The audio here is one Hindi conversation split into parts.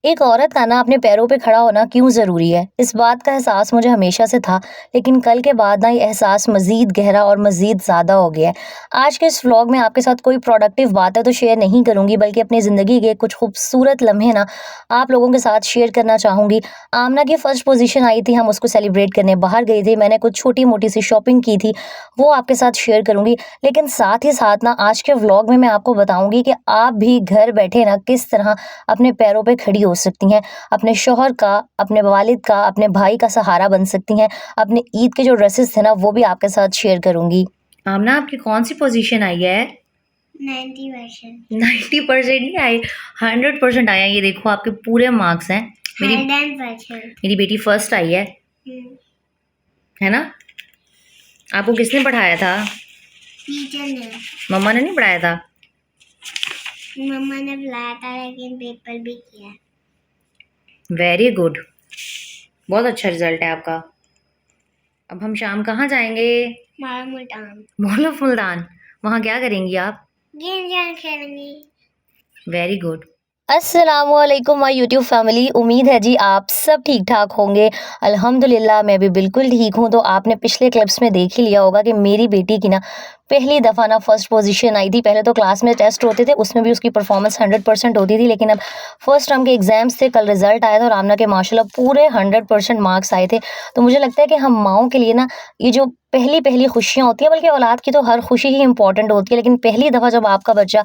एक औरत का ना अपने पैरों पे खड़ा होना क्यों ज़रूरी है, इस बात का एहसास मुझे हमेशा से था, लेकिन कल के बाद ना ये एहसास मज़ीद गहरा और मज़ीद ज़्यादा हो गया है। आज के इस व्लॉग में आपके साथ कोई प्रोडक्टिव बातें तो शेयर नहीं करूँगी, बल्कि अपनी ज़िंदगी के कुछ खूबसूरत लम्हे ना आप लोगों के साथ शेयर करना चाहूँगी। आमना की फर्स्ट पोजीशन आई थी, हम उसको सेलिब्रेट करने बाहर गए थे, मैंने कुछ छोटी-मोटी सी शॉपिंग की थी, वो आपके साथ शेयर करूँगी। लेकिन साथ ही साथ ना आज के व्लॉग में मैं आपको बताऊँगी कि आप भी घर बैठे ना किस तरह अपने पैरों पे खड़ी हो सकती हैं, अपने शौहर का, अपने वालिद का, अपने भाई का सहारा बन सकती हैं। अपने ईद के जो ड्रेसेस थे ना वो भी आपके साथ शेयर करूँगी। आमना आपकी कौन सी पोजीशन आई है? 90%। 90% नहीं आई, 100% आया। ये देखो आपके पूरे मार्क्स हैं। मेरी 100%। मेरी बेटी फर्स्ट आई है ना? आपको किसने पढ़ाया था? टीचर ने। मम्मा ने नहीं पढ़ाया था? मम्मा ने बुलाया था लेकिन पेपर भी किया। वेरी गुड, बहुत अच्छा रिजल्ट है आपका। अब हम शाम कहाँ जाएंगे? मारा मुल्तान। Mall of Multan. वहाँ क्या करेंगी आप? गेम जान खेलेंगे। Very good. अस्सलामुअलैकुम माय यूट्यूब फैमिली, उम्मीद है जी आप सब ठीक ठाक होंगे। अल्हम्दुलिल्लाह मैं भी बिल्कुल ठीक हूँ। तो आपने पिछले क्लिप्स में देख ही लिया होगा कि मेरी बेटी की ना पहली दफ़ा ना फर्स्ट पोजीशन आई थी। पहले तो क्लास में टेस्ट होते थे, उसमें भी उसकी परफॉर्मेंस 100% होती थी, लेकिन अब फर्स्ट टर्म के एग्जाम्स थे, कल रिजल्ट आया था और आमना के माशाल्लाह पूरे 100% मार्क्स आए थे। तो मुझे लगता है कि हम माओं के लिए ना ये जो पहली पहली खुशियाँ होती हैं, बल्कि औलाद की तो हर खुशी ही इंपॉर्टेंट होती है, लेकिन पहली दफ़ा जब आपका बच्चा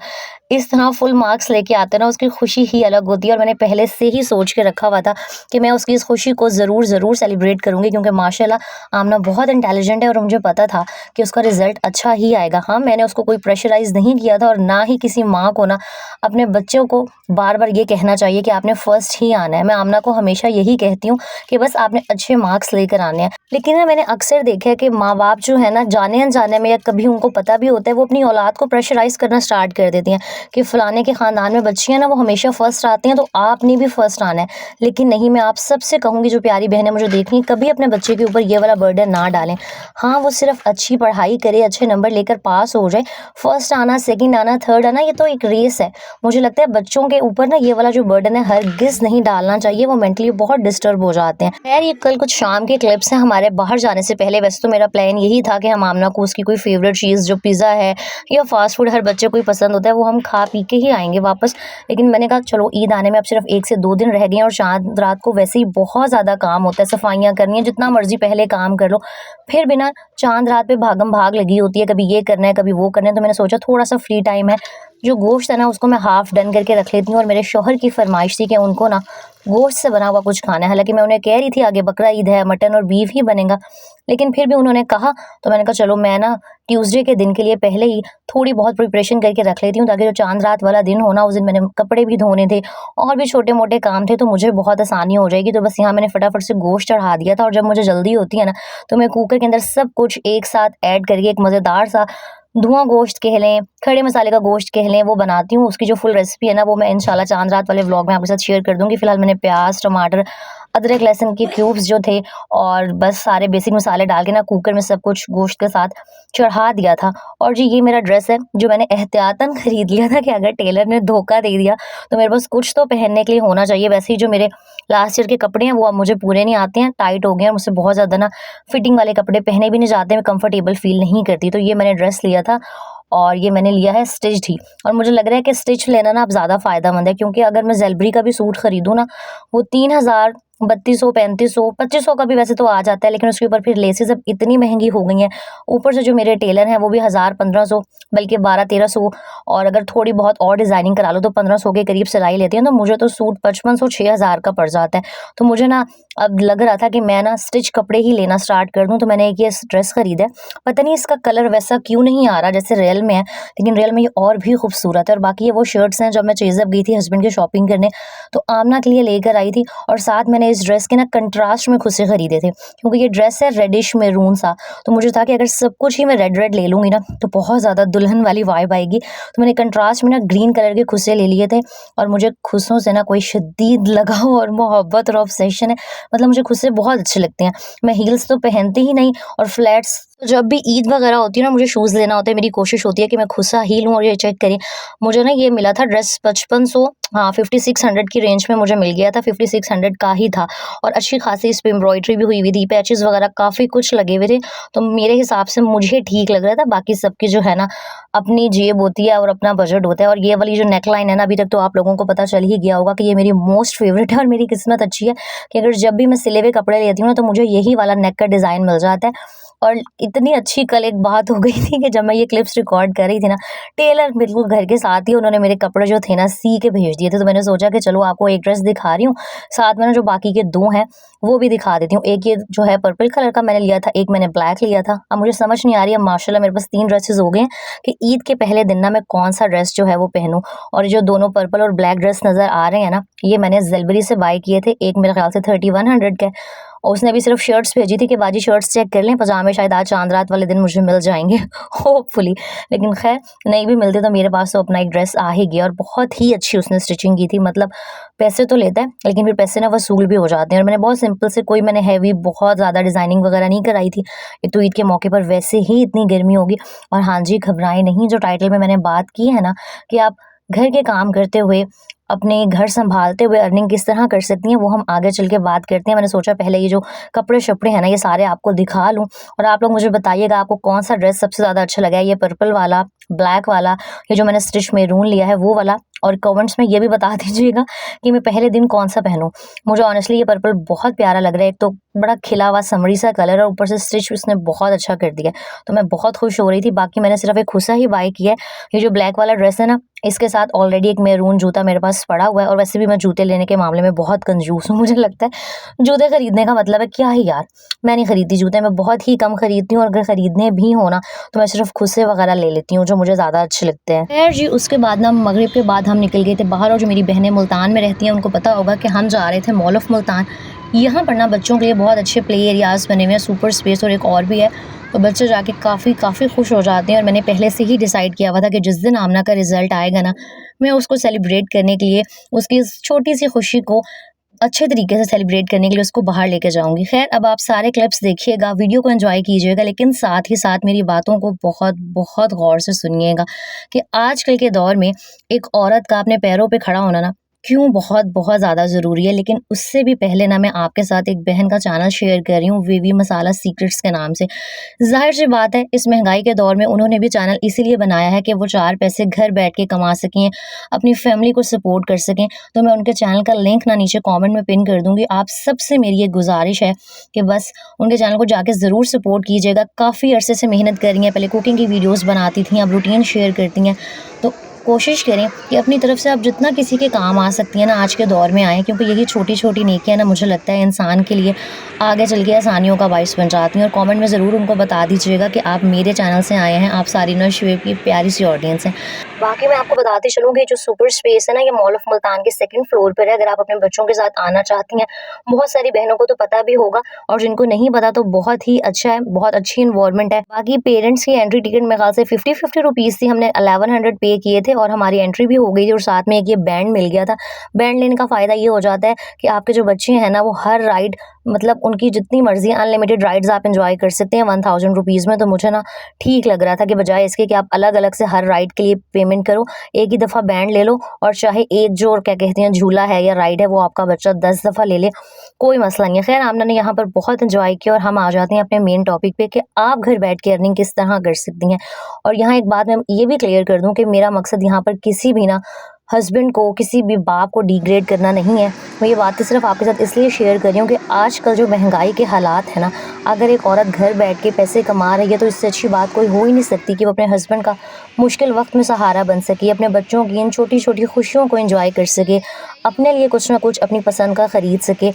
इस तरह फुल मार्क्स लेके आता है ना, उसकी खुशी ही अलग होती है। और मैंने पहले से ही सोच के रखा हुआ था कि मैं उसकी इस खुशी को ज़रूर सेलिब्रेट करूँगी, क्योंकि माशाल्लाह आमना बहुत इंटेलिजेंट है और मुझे पता था कि उसका रिजल्ट अच्छा ही आएगा। हाँ, मैंने उसको कोई प्रेशराइज़ नहीं किया था, और ना ही किसी माँ को ना अपने बच्चों को बार-बार ये कहना चाहिए कि आपने फर्स्ट ही आना है। मैं आमना को हमेशा यही कहती हूँ कि बस आपने अच्छे मार्क्स लेकर आने हैं। लेकिन ना मैंने अक्सर देखा है कि माँ-बाप जो है ना, जाने-अनजाने में या कभी उनको पता भी होता है, वो अपनी औलाद को प्रेशराइज़ करना स्टार्ट कर देती हैं कि फ़लाने के ख़ानदान में बच्ची है ना, वो हमेशा फर्स्ट आती हैं, तो आपने भी फर्स्ट आना है। लेकिन नहीं, मैं आप सबसे कहूँगी, जो प्यारी बहनें मुझे देख रही हैं, कभी अपने बच्चे के ऊपर ये वाला बर्डन ना डालें। हाँ, वो सिर्फ़ अच्छी पढ़ाई करे, अच्छे नंबर लेकर पास हो जाए, फर्स्ट आना, सेकंड आना, थर्ड आना, ये तो एक रेस है। मुझे लगता है बच्चों के ऊपर ना ये वाला जो बर्डन है हरगिज़ नहीं डालना चाहिए, वो मेंटली बहुत डिस्टर्ब हो जाते हैं। खैर, ये कल कुछ शाम के क्लिप्स हैं हमारे बाहर जाने से पहले। वैसे तो मेरा प्लान यही था कि हम आमना को उसकी कोई फ़ेवरेट चीज़ जो पिज़्ज़ा है या फ़ास्ट फूड हर बच्चे को ही पसंद होता है, वो हम खा पी के ही आएँगे वापस। लेकिन मैंने कहा चलो, ईद आने में अब सिर्फ 1 से 2 दिन रह गए हैं और चाँद रात को वैसे ही बहुत ज़्यादा काम होता है, सफाइयाँ करनी है, जितना मर्ज़ी पहले काम कर लो, फिर भी ना चाँद रात पे भागम-भाग लगी होती है, कभी ये करना है, कभी वो करना है। तो मैंने सोचा थोड़ा-सा फ्री टाइम है, जो गोश्त है ना उसको मैं हाफ़ डन करके रख लेती हूँ। और मेरे शौहर की फ़रमाइश थी कि उनको ना गोश्त से बना हुआ कुछ खाना है। हालाँकि मैं उन्हें कह रही थी आगे बकरा ईद है, मटन और बीफ ही बनेगा, लेकिन फिर भी उन्होंने कहा, तो मैंने कहा चलो मैं ना ट्यूसडे के दिन के लिए पहले ही थोड़ी बहुत प्रिपरेशन करके रख लेती हूँ, ताकि जो चाँद रात वाला दिन हो ना, उस दिन मैंने कपड़े भी धोने थे और भी छोटे-मोटे काम थे, तो मुझे बहुत आसानी हो जाएगी। तो बस यहाँ मैंने फटाफट से गोश्त चढ़ा दिया था, और जब मुझे जल्दी होती है ना, तो मैं कुकर के अंदर सब कुछ एक साथ ऐड करके एक मज़ेदार सा धुआँ गोश्त कह लें, खड़े मसाले का गोश्त कह लें, वो बनाती हूँ। उसकी जो फुल रेसिपी है ना, वो मैं इंशाल्लाह चाँद रात वाले व्लॉग में आपके साथ शेयर कर दूँगी। फिलहाल मैंने प्याज़, टमाटर, अदरक, लहसुन के क्यूब्स जो थे और बस सारे बेसिक मसाले डाल के ना कुकर में सब कुछ गोश्त के साथ चढ़ा दिया था। और जी, ये मेरा ड्रेस है जो मैंने एहतियातन खरीद लिया था कि अगर टेलर ने धोखा दे दिया तो मेरे पास कुछ तो पहनने के लिए होना चाहिए। वैसे ही जो मेरे लास्ट ईयर के कपड़े हैं वो अब मुझे पूरे नहीं आते हैं, टाइट हो गए हैं, मुझसे बहुत ज़्यादा ना फिटिंग वाले कपड़े पहने भी नहीं जाते, मैं कंफर्टेबल फील नहीं करती। तो ये मैंने ड्रेस लिया था, और ये मैंने लिया है स्टिच्ड ही। और मुझे लग रहा है कि स्टिच लेना ना अब ज़्यादा फ़ायदेमंद है, क्योंकि अगर मैं ज़ेलबरी का भी सूट खरीदूँ ना, वो 3000, 3200, 3500, 2500 का भी वैसे तो आ जाता है, लेकिन उसके ऊपर फिर लेसेस अब इतनी महंगी हो गई हैं। ऊपर से जो मेरे टेलर हैं वो भी 1000, 1500, बल्कि 1200-1300, और अगर थोड़ी बहुत और डिज़ाइनिंग करा लो तो 1500 के करीब सिलाई लेती हैं। तो मुझे तो सूट 5500-6000 का पड़ जाता है। तो मुझे ना अब लग रहा था कि मैं ना स्टिच कपड़े ही लेना स्टार्ट कर दूँ। तो मैंने एक ये ड्रेस खरीदा है, पता नहीं इसका कलर वैसा क्यों नहीं आ रहा जैसे रियल में है, लेकिन रियल में ये और भी खूबसूरत है। और बाकी ये वो शर्ट्स हैं जब मैं चेज़अप गई थी हस्बैंड की शॉपिंग करने, तो आमना के लिए लेकर आई थी। और साथ मैंने इस ड्रेस के ना कंट्रास्ट में खुद से खरीदे थे, क्योंकि ये ड्रेस है रेडिश मैरून सा, तो मुझे था कि अगर सब कुछ ही मैं रेड रेड ले लूँगी ना तो बहुत ज़्यादा दुल्हन वाली वाइब आएगी। तो मैंने कंट्रास्ट में ना ग्रीन कलर के खुद से ले लिए थे, और मुझे खुशों से ना कोई शदीद लगाव और मोहब्बत और ऑब्सेशन है। मतलब मुझे खुद से बहुत अच्छे लगते हैं। मैं हील्स तो पहनती ही नहीं, और फ्लैट्स तो जब भी ईद वगैरह होती है ना, मुझे शूज़ लेना होता है, मेरी कोशिश होती है कि मैं खुद सा ही लूँ। और ये चेक करिए, मुझे ना ये मिला था ड्रेस 5500, हाँ 5600 की रेंज में मुझे मिल गया था, 5600 का ही था। और अच्छी खासी इस पे एम्ब्रॉयडरी भी हुई हुई थी, पैचेज़ वगैरह काफ़ी कुछ लगे हुए थे। तो मेरे हिसाब से मुझे ठीक लग रहा था। बाकी सबकी जो है ना अपनी जेब होती है और अपना बजट होता है। और ये वाली जो नेकलाइन है ना, अभी तक तो आप लोगों को पता चल ही गया होगा कि ये मेरी मोस्ट फेवरेट है। और मेरी किस्मत अच्छी है कि अगर जब भी मैं सिले हुए कपड़े लेती हूँ ना, तो मुझे यही वाला नेक का डिज़ाइन मिल जाता है। और इतनी अच्छी कल एक बात हो गई थी कि जब मैं ये क्लिप्स रिकॉर्ड कर रही थी ना, टेलर बिल्कुल घर के साथ ही उन्होंने मेरे कपड़े जो थे ना सी के भेज दिए थे। तो मैंने सोचा कि चलो आपको एक ड्रेस दिखा रही हूँ, साथ में ना जो बाकी के 2 हैं वो भी दिखा देती हूँ। एक ये जो है पर्पल कलर का मैंने लिया था, एक मैंने ब्लैक लिया था। अब मुझे समझ नहीं आ रही है, माशाल्लाह मेरे पास 3 ड्रेसेस हो गए हैं कि ईद के पहले दिन ना मैं कौन-सा ड्रेस जो है वो पहनूँ। और ये जो दोनों पर्पल और ब्लैक ड्रेस नज़र आ रहे हैं ना, ये मैंने ज़ेलबरी से बाय किए थे। एक मेरे ख्याल से 3100 का है और उसने भी सिर्फ शर्ट्स भेजी थी कि बाजी शर्ट्स चेक कर लें, पजामे शायद आज चाँद रात वाले दिन मुझे मिल जाएँगे होपफुली। लेकिन ख़ैर नहीं भी मिलते तो मेरे पास तो अपना एक ड्रेस आ ही गया। और बहुत ही अच्छी उसने स्टिचिंग की थी। मतलब पैसे तो लेता है लेकिन फिर पैसे ना वसूल भी हो जाते हैं। और मैंने बहुत सिंपल से, कोई मैंने हैवी बहुत ज़्यादा डिज़ाइनिंग वगैरह नहीं कराई थी। एक तो ईद के मौके पर वैसे ही इतनी गर्मी होगी। और हाँ जी, घबराएं नहीं, जो टाइटल में मैंने बात की है ना कि आप घर के काम करते हुए, अपने घर सँभालते हुए अर्निंग किस तरह कर सकती हैं, वो हम आगे चल के बात करते हैं। मैंने सोचा पहले ये जो कपड़े-शपड़े हैं ना, ये सारे आपको दिखा लूँ और आप लोग मुझे बताइएगा आपको कौन-सा ड्रेस सबसे ज़्यादा अच्छा लगा है, ये पर्पल वाला, ब्लैक वाला, ये जो मैंने स्टिच मैरून लिया है वो वाला। और कमेंट्स में ये भी बता दीजिएगा कि मैं पहले दिन कौन-सा पहनूँ। मुझे ऑनेस्टली ये पर्पल बहुत प्यारा लग रहा है। एक तो बड़ा खिला हुआ समरी सा कलर है और ऊपर से स्टिच उसने बहुत अच्छा कर दिया है। तो मैं बहुत खुश हो रही थी। बाकी मैंने सिर्फ़ एक खुसा ही बाय किया है। ये जो ब्लैक वाला ड्रेस है ना, इसके साथ ऑलरेडी एक मैरून जूता मेरे पास पड़ा हुआ है। और वैसे भी मैं जूते लेने के मामले में बहुत कंजूस हूँ। मुझे लगता है जूते खरीदने का मतलब है क्या है यार, मैं नहीं खरीदती जूते, मैं बहुत ही कम खरीदती हूँ। और अगर खरीदने भी हो ना, तो मैं सिर्फ खुस्से वगैरह ले लेती हूँ जो मुझे ज़्यादा अच्छे लगते हैं। खैर जी, उसके बाद ना मगरिब के बाद हम निकल गए थे बाहर। और जो मेरी बहनें मुल्तान में रहती हैं उनको पता होगा कि हम जा रहे थे मॉल ऑफ मुल्तान। यहाँ पर ना बच्चों के लिए बहुत अच्छे प्ले एरियाज़ बने हुए हैं, सुपर स्पेस और एक और भी है। तो बच्चे जाके काफ़ी खुश हो जाते हैं। और मैंने पहले से ही डिसाइड किया हुआ था कि जिस दिन आमना का रिज़ल्ट आएगा ना, मैं उसको सेलिब्रेट करने के लिए, उसकी इस छोटी सी खुशी को अच्छे तरीके से सेलिब्रेट करने के लिए उसको बाहर लेके जाऊँगी। ख़ैर, अब आप सारे क्लिप्स देखिएगा, वीडियो को एन्जॉय कीजिएगा, लेकिन साथ ही साथ मेरी बातों को बहुत गौर से सुनिएगा कि आजकल के दौर में एक औरत का अपने पैरों पे खड़ा होना ना क्यों बहुत ज़्यादा ज़रूरी है। लेकिन उससे भी पहले ना मैं आपके साथ एक बहन का चैनल शेयर कर रही हूँ, वीवी मसाला सीक्रेट्स के नाम से। ज़ाहिर-सी बात है, इस महँगाई के दौर में उन्होंने भी चैनल इसीलिए बनाया है कि वो 4 पैसे घर बैठ के कमा सकें, अपनी फैमिली को सपोर्ट कर सकें। तो मैं उनके चैनल का लिंक ना नीचे कमेंट में पिन कर दूँगी। आप सबसे मेरी एक गुज़ारिश है कि बस उनके चैनल को जाके ज़रूर सपोर्ट कीजिएगा। काफ़ी अरसे से मेहनत कर रही हैं, पहले कुकिंग की वीडियोज़ बनाती थीं, अब रूटीन शेयर करती हैं। तो कोशिश करें कि अपनी तरफ से आप जितना किसी के काम आ सकती हैं ना, आज के दौर में आएँ, क्योंकि यही छोटी-छोटी नेकियाँ ना मुझे लगता है इंसान के लिए आगे चल के आसानियों का बाइस बन जाती हैं। और कमेंट में ज़रूर उनको बता दीजिएगा कि आप मेरे चैनल से आए हैं, आप सारीना शुएब की प्यारी सी ऑडियंस हैं। बाकी मैं आपको बताती चलूँगी, जो सुपर स्पेस है ना, ये मॉल ऑफ मुल्तान के 2nd फ्लोर पर है। अगर आप अपने बच्चों के साथ आना चाहती हैं, बहुत सारी बहनों को तो पता भी होगा और जिनको नहीं पता तो बहुत ही अच्छा है, बहुत अच्छी एनवायरनमेंट है। बाकी पेरेंट्स की एंट्री टिकट मेरे ख़्याल से 50-50 रुपीज़ थी, हमने 1100 पे किए थे और हमारी एंट्री भी हो गई थी। और साथ में एक ये बैंड मिल गया था। बैंड लेने का फ़ायदा ये हो जाता है कि आपके जो बच्चे हैं ना, वो हर राइड, मतलब उनकी जितनी मर्ज़ी अनलिमिटेड राइड्स आप एंजॉय कर सकते हैं 1000 रुपीज़ में। तो मुझे ना ठीक लग रहा था कि बजाय इसके कि आप अलग-अलग से हर राइड के लिए पेमेंट करो, एक ही दफ़ा बैंड ले लो। और चाहे एक जो क्या कहते हैं झूला है या राइड है, वो आपका बच्चा 10 दफ़ा ले ले, कोई मसला नहीं है। खैर, आमना ने यहाँ पर बहुत एंजॉय किया और हम आ जाते हैं अपने मेन टॉपिक पे कि आप घर बैठ के अर्निंग किस तरह कर सकती हैं। और यहाँ एक बात मैं ये भी क्लियर कर दूँ कि मेरा मकसद यहाँ पर किसी भी ना हस्बैंड को, किसी भी बाप को डिग्रेड करना नहीं है। मैं ये बातें सिर्फ आपके साथ इसलिए शेयर कर रही हूँ कि आजकल जो महंगाई के हालात हैं ना, अगर एक औरत घर बैठ के पैसे कमा रही है तो इससे अच्छी बात कोई हो ही नहीं सकती कि वो अपने हस्बैंड का मुश्किल वक्त में सहारा बन सके, अपने बच्चों की इन छोटी-छोटी खुशियों को एंजॉय कर सके, अपने लिए कुछ ना कुछ अपनी पसंद का ख़रीद सके।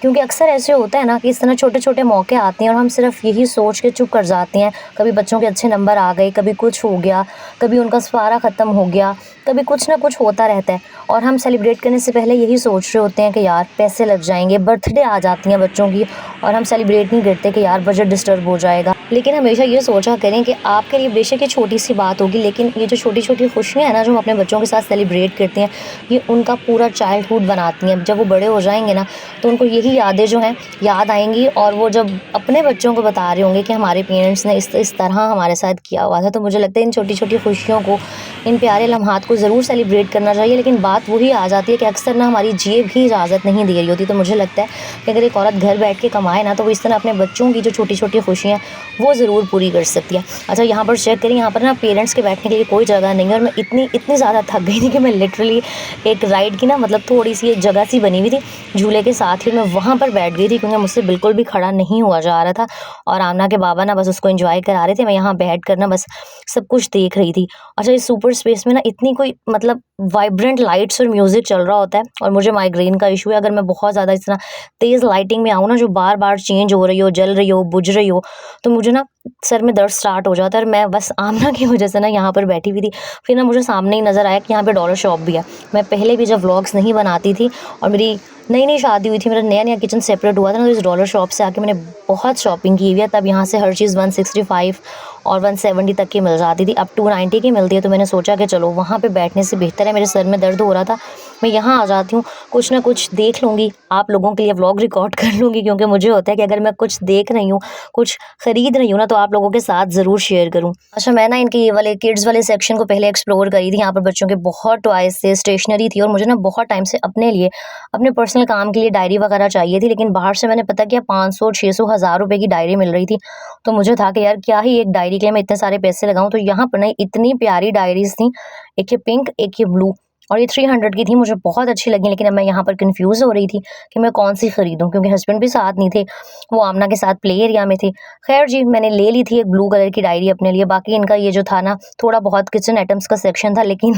क्योंकि अक्सर ऐसे होता है ना कि इस तरह छोटे-छोटे मौके आते हैं और हम सिर्फ यही सोच के चुप कर जाते हैं। कभी बच्चों के अच्छे नंबर आ गए, कभी कुछ हो गया, कभी उनका सफ़ारा ख़त्म हो गया, कभी कुछ ना कुछ होता रहता है और हम सेलिब्रेट करने से पहले यही सोच रहे होते हैं कि यार पैसे लग जाएंगे। बर्थडे आ जाती हैं बच्चों की और हम सेलिब्रेट नहीं करते कि यार बजट डिस्टर्ब हो जाएगा। लेकिन हमेशा ये सोचा करें कि आपके लिए बेशक ये छोटी सी बात होगी, लेकिन ये जो छोटी-छोटी खुशियाँ हैं ना, जो हम अपने बच्चों के साथ सेलिब्रेट करते हैं, ये उनका पूरा चाइल्डहुड बनाती हैं। जब वो बड़े हो जाएंगे ना, तो उनको यही वही यादें जो हैं याद आएँगी, और वो जब अपने बच्चों को बता रहे होंगे कि हमारे पेरेंट्स ने इस तरह हमारे साथ किया हुआ था, तो मुझे लगता है इन छोटी-छोटी खुशियों को, इन प्यारे लम्हात को ज़रूर सेलिब्रेट करना चाहिए। लेकिन बात वही आ जाती है कि अक्सर ना हमारी जेब भी इजाज़त नहीं दे रही होती। तो मुझे लगता है कि अगर एक औरत घर बैठ के कमाए ना, तो वो इस तरह अपने बच्चों की जो छोटी-छोटी खुशियाँ वो ज़रूर पूरी कर सकती है। अच्छा, यहाँ पर चेक करिए, यहाँ पर ना पेरेंट्स के बैठने के लिए कोई जगह नहीं है, और मैं इतनी ज़्यादा थक गई थी कि मैं लिटरली एक राइड की ना, मतलब थोड़ी-सी एक जगह सी बनी हुई थी झूले के साथ ही, मैं वहाँ पर बैठ गई थी क्योंकि मुझसे बिल्कुल भी खड़ा नहीं हुआ जा रहा था, और आमना के बाबा ना बस उसको एन्जॉय करा रहे थे। मैं यहाँ बैठ कर ना बस सब कुछ देख रही थी। अच्छा, इस सुपर स्पेस में ना इतनी कोई मतलब वाइब्रेंट लाइट्स और म्यूज़िक चल रहा होता है, और मुझे माइग्रेन का इशू है। अगर मैं बहुत ज़्यादा इस तरह तेज़ लाइटिंग में आऊँ ना, जो बार-बार चेंज हो रही हो, जल रही हो, बुझ रही हो, तो मुझे ना सर में दर्द स्टार्ट हो जाता है, और मैं बस आमना की वजह से ना यहाँ पर बैठी हुई थी। फिर ना मुझे सामने ही नज़र आया कि यहाँ पे डॉलर शॉप भी है। मैं पहले भी जब व्लॉग्स नहीं बनाती थी और मेरी नई-नई शादी हुई थी, मेरा नया-नया किचन सेपरेट हुआ था ना, तो इस डॉलर शॉप से आके मैंने बहुत शॉपिंग की हुई है। तब यहाँ से हर चीज़ 165 और 170 तक की मिल जाती थी, अब 290 की मिलती है। तो मैंने सोचा कि चलो वहाँ पे बैठने से बेहतर है, मेरे सर में दर्द हो रहा था, मैं यहाँ आ जाती हूँ, कुछ ना कुछ देख लूँगी, आप लोगों के लिए व्लॉग रिकॉर्ड कर लूँगी, क्योंकि मुझे होता है कि अगर मैं कुछ देख रही हूँ, कुछ खरीद रही हूँ ना, तो आप लोगों के साथ ज़रूर शेयर करूँ। अच्छा, मैं ना इनके ये वाले किड्स वाले सेक्शन को पहले एक्सप्लोर करी थी। यहाँ पर बच्चों के बहुत टॉयज़ थे, स्टेशनरी थी, और मुझे ना बहुत टाइम से अपने लिए, अपने पर्सनल काम के लिए डायरी वगैरह चाहिए थी। लेकिन बाहर से मैंने पता किया 500, 600, 1000 रुपए की डायरी मिल रही थी। तो मुझे था कि यार क्या ही एक डायरी के लिए मैं इतने सारे पैसे लगाऊँ। तो यहाँ पर ना इतनी प्यारी डायरीज़ थी, एक ये पिंक, एक ये ब्लू, और ये 300 की थी, मुझे बहुत अच्छी लगी। लेकिन अब मैं यहाँ पर कन्फ्यूज़ हो रही थी कि मैं कौन-सी खरीदूँ, क्योंकि हस्बैंड भी साथ नहीं थे, वो आमना के साथ प्ले एरिया में थे। ख़ैर जी, मैंने ले ली थी एक ब्लू कलर की डायरी अपने लिए। बाकी इनका ये जो था ना, थोड़ा बहुत किचन आइटम्स का सेक्शन था, लेकिन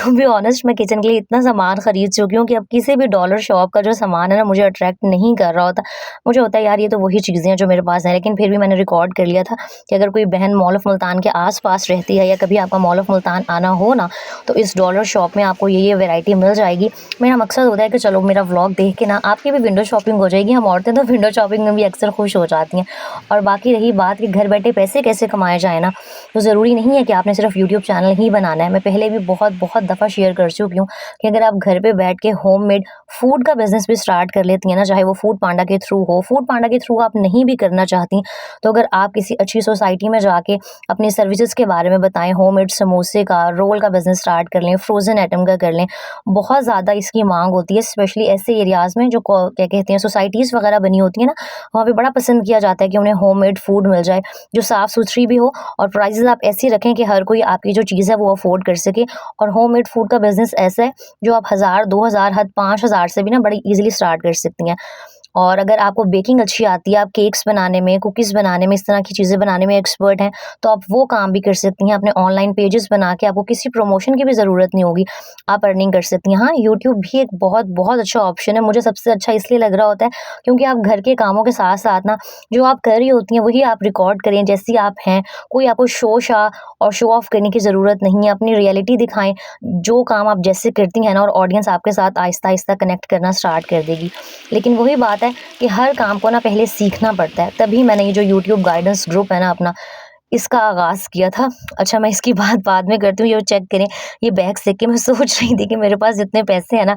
टू बी ऑनेस्ट मैं किचन के लिए इतना सामान खरीद चुकी हूँ कि अब किसी भी डॉलर शॉप का जो सामान है ना, मुझे अट्रैक्ट नहीं कर रहा होता। मुझे होता है यार ये तो वही चीज़ें हैं जो मेरे पास हैं। लेकिन फिर भी मैंने रिकॉर्ड कर लिया था कि अगर कोई बहन मॉल ऑफ मुल्तान के आस-पास रहती है, या कभी आपका मॉल ऑफ मुल्तान आना हो ना, तो इस डॉलर शॉप में आपको ये वैरायटी मिल जाएगी। मेरा मकसद होता है कि चलो मेरा व्लॉग देख के ना आपकी भी विंडो शॉपिंग हो जाएगी। हम औरतें तो विंडो शॉपिंग में भी अक्सर खुश हो जाती हैं। और बाकी रही बात कि घर बैठे पैसे कैसे कमाए जाए ना, तो ज़रूरी नहीं है कि आपने सिर्फ यूट्यूब चैनल ही बनाना है। मैं पहले भी बहुत दफ़ा शेयर कर चुकी हूँ कि अगर आप घर पे बैठ के होममेड फूड का बिज़नेस भी स्टार्ट कर लेती हैं ना, चाहे वो फूड पांडा के थ्रू हो, फूड पांडा के थ्रू आप नहीं भी करना चाहती, तो अगर आप किसी अच्छी सोसाइटी में जाके अपनी सर्विसेज के बारे में बताएं, होममेड समोसे का, रोल का बिज़नेस स्टार्ट कर लें, फ्रोज़न आइटम का कर लें, बहुत ज़्यादा इसकी मांग होती है, स्पेशली ऐसे एरियाज़ में जो क्या कहते हैं सोसाइटीज़ वगैरह बनी होती है ना, वहाँ पे बड़ा पसंद किया जाता है कि उन्हें होममेड फूड मिल जाए, जो साफ़ सुथरी भी हो, और प्राइसेस आप ऐसी रखें कि हर कोई आपकी जो चीज़ है वो अफोर्ड कर सके। और होममेड फूड का बिज़नेस ऐसा है जो आप 1000, 2000, हद 5000 से भी ना बड़ी ईज़िली स्टार्ट कर सकती हैं। और अगर आपको बेकिंग अच्छी आती है, आप केक्स बनाने में, कुकीज़ बनाने में, इस तरह की चीज़ें बनाने में एक्सपर्ट हैं, तो आप वो काम भी कर सकती हैं। अपने ऑनलाइन पेजेस बना के आपको किसी प्रमोशन की भी ज़रूरत नहीं होगी, आप अर्निंग कर सकती हैं। हाँ, यूट्यूब भी एक बहुत अच्छा ऑप्शन है। मुझे सबसे अच्छा इसलिए लग रहा होता है क्योंकि आप घर के कामों के साथ-साथ ना जो आप कर रही होती हैं वही आप रिकॉर्ड करें जैसी आप हैं। कोई आपको शो और शो ऑफ करने की ज़रूरत नहीं है। अपनी रियलिटी दिखाएँ, जो काम आप जैसे करती हैं ना, और ऑडियंस आपके साथ आहिस्ता-आहिस्ता कनेक्ट करना स्टार्ट कर देगी। लेकिन वही बात है कि हर काम को ना पहले सीखना पड़ता है, तभी मैंने ये जो यूट्यूब गाइडेंस ग्रुप है ना अपना, इसका आगाज़ किया था। अच्छा, मैं इसकी बात बाद में करती हूँ, ये चेक करें, ये बैग्स देख के मैं सोच रही थी कि मेरे पास जितने पैसे हैं ना,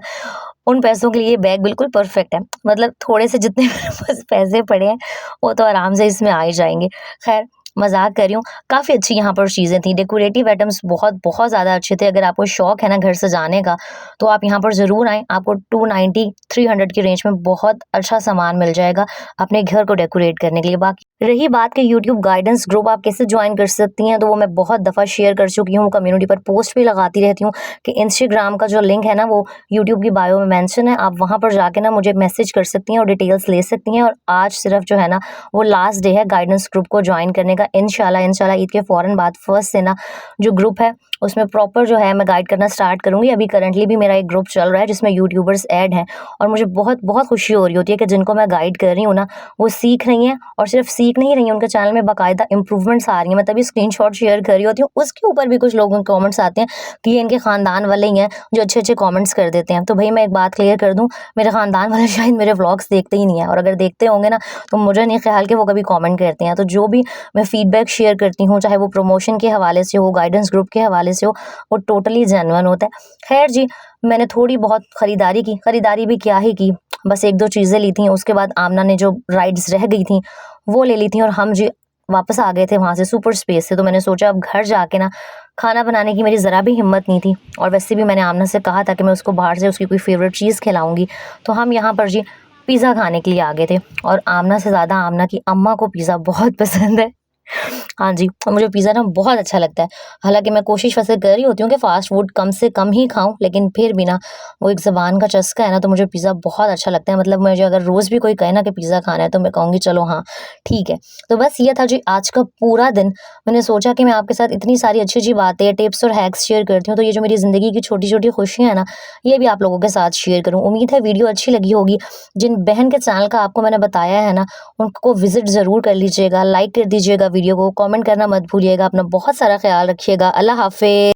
उन पैसों के लिए ये बैग बिल्कुल परफेक्ट है। मतलब थोड़े से जितने मेरे पास पैसे पड़े हैं, वो तो आराम से इसमें आ ही जाएँगे। खैर, मज़ाक कर रही हूँ, काफ़ी अच्छी यहाँ पर चीज़ें थी, डेकोरेटिव आइटम्स बहुत ज़्यादा अच्छे थे। अगर आपको शौक है ना घर सजाने का, तो आप यहाँ पर ज़रूर आएँ, आपको 290, 300 की रेंज में बहुत अच्छा सामान मिल जाएगा अपने घर को डेकोरेट करने के लिए। बाकी रही बात कि यूट्यूब गाइडेंस ग्रुप आप कैसे ज्वाइन कर सकती हैं, तो वो मैं बहुत दफ़ा शेयर कर चुकी हूँ, कम्युनिटी पर पोस्ट भी लगाती रहती हूँ कि इंस्टाग्राम का जो लिंक है ना, वो यूट्यूब की बायो में मेंशन है। आप वहाँ पर जाके ना मुझे मैसेज कर सकती हैं और डिटेल्स ले सकती हैं। और आज सिर्फ जो है ना, वो लास्ट डे है गाइडेंस ग्रुप को ज्वाइन करने का। इंशाल्लाह ईद के फ़ौरन बाद फर्स्ट से ना जो ग्रुप है उसमें प्रॉपर जो है मैं गाइड करना स्टार्ट करूँगी। अभी करंटली भी मेरा एक ग्रुप चल रहा है जिसमें यूट्यूबर्स ऐड हैं, और मुझे बहुत खुशी हो रही होती है कि जिनको मैं गाइड कर रही हूँ ना, वो सीख रही हैं, और सिर्फ सीख नहीं रही हैं, उनके चैनल में बाकायदा इंप्रूवमेंट्स आ रही हैं। मैं तभी स्क्रीनशॉट शेयर कर रही होती हूँ, उसके ऊपर भी कुछ लोगों के कमेंट्स आते हैं कि ये इनके ख़ानदान वाले ही हैं जो अच्छे कमेंट्स कर देते हैं। तो भाई मैं एक बात क्लियर कर दूँ, मेरे ख़ानदान वाले शायद मेरे व्लॉग्स देखते ही नहीं हैं, और अगर देखते होंगे ना, तो मुझे नहीं ख्याल कि वो कभी कमेंट करते हैं। तो जो भी मैं फीडबैक शेयर करती हूँ, चाहे वो प्रमोशन के हवाले से हो, गाइडेंस ग्रुप के हवाले से हो, वो टोटली जेन्युइन होता है। खैर जी, मैंने थोड़ी बहुत खरीदारी की, खरीदारी भी क्या ही की, बस 1-2 चीज़ें ली थी, उसके बाद आमना ने जो राइड्स रह गई थी वो ले ली थी और हम जी वापस आ गए थे वहाँ से सुपर स्पेस से। तो मैंने सोचा अब घर जाके ना खाना बनाने की मेरी ज़रा भी हिम्मत नहीं थी और वैसे भी मैंने आमना से कहा था कि मैं उसको बाहर से उसकी कोई फ़ेवरेट चीज़ खिलाऊँगी। तो हम यहाँ पर जी पिज़्ज़ा खाने के लिए आ गए थे और आमना से ज़्यादा आमना की अम्मा को पिज़्ज़ा बहुत पसंद है। हाँ जी, और मुझे पिज़्ज़ा ना बहुत अच्छा लगता है। हालाँकि मैं कोशिश वैसे कर रही होती हूँ कि फ़ास्ट फूड कम से कम ही खाऊँ, लेकिन फिर भी ना वो एक ज़ुबान का चस्का है ना, तो मुझे पिज़्ज़ा बहुत अच्छा लगता है। मतलब मुझे अगर रोज़ भी कोई कहे ना कि पिज़्ज़ा खाना है तो मैं कहूँगी चलो हाँ, ठीक है। तो बस ये था जी आज का पूरा दिन। मैंने सोचा कि मैं आपके साथ इतनी सारी अच्छी-अच्छी बातें, टिप्स और हैक्स शेयर करती हूँ, तो ये जो मेरी ज़िंदगी की छोटी-छोटी खुशियाँ हैं ना, ये भी आप लोगों के साथ शेयर करूँ। उम्मीद है वीडियो अच्छी लगी होगी। जिन बहन के चैनल का आपको मैंने बताया है ना, उनको विज़िट ज़रूर कर लीजिएगा, लाइक कर दीजिएगा वीडियो को, कमेंट करना मत भूलिएगा। अपना बहुत सारा ख़्याल रखिएगा। अल्लाह हाफ़िज़।